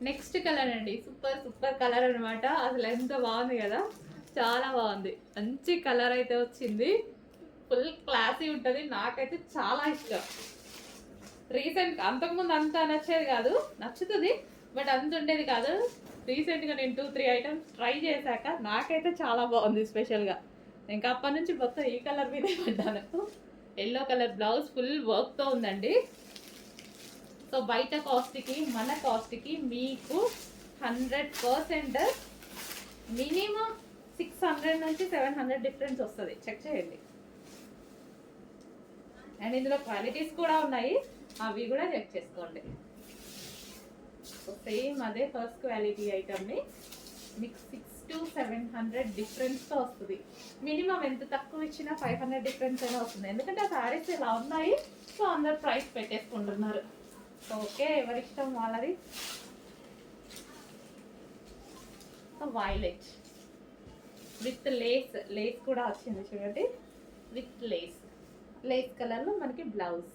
Next colour అండి, super super colour అనమాట. అసలు ఎంత బాగుంది కదా, చాలా బాగుంది. మంచి కలర్ అయితే వచ్చింది, ఫుల్ క్లాసీ ఉంటుంది. నాకైతే చాలా ఇష్టం. రీసెంట్ అంతకుముందు అంత నచ్చేది కాదు, నచ్చుతుంది బట్ అంత ఉండేది కాదు. రీసెంట్గా నేను 2-3 ఐటమ్స్ ట్రై చేశాక నాకైతే చాలా బాగుంది స్పెషల్గా. ఇంకా అప్పటి నుంచి మొత్తం ఈ కలర్ మీదే పడ్డాను. ఎల్లో కలర్ బ్లౌజ్ ఫుల్ వర్క్తో ఉందండి. సో బయట కాస్ట్కి మన కాస్ట్కి మీకు 100% మినిమం 600 నుంచి 700 డిఫరెన్స్ వస్తుంది. చెక్ చేయండి. అండ్ ఇందులో క్వాలిటీస్ కూడా ఉన్నాయి, అవి కూడా చెక్ చేసుకోండి. సేమ్ అదే ఫస్ట్ క్వాలిటీ ఐటమ్ని మీకు 600 to 700 డిఫరెన్స్తో వస్తుంది. మినిమం ఎంత తక్కువ ఇచ్చినా 500 డిఫరెన్స్ అయినా వస్తుంది. ఎందుకంటే ఆ శారీస్ ఇలా ఉన్నాయి, సో అందరు ప్రైస్ పెట్టేసుకుంటున్నారు. ఓకే, ఎవరిష్టం వాళ్ళది. వైలెట్ విత్ లేస్ కూడా వచ్చింది చూడండి, విత్ లేస్ కలర్లో మనకి బ్లౌజ్.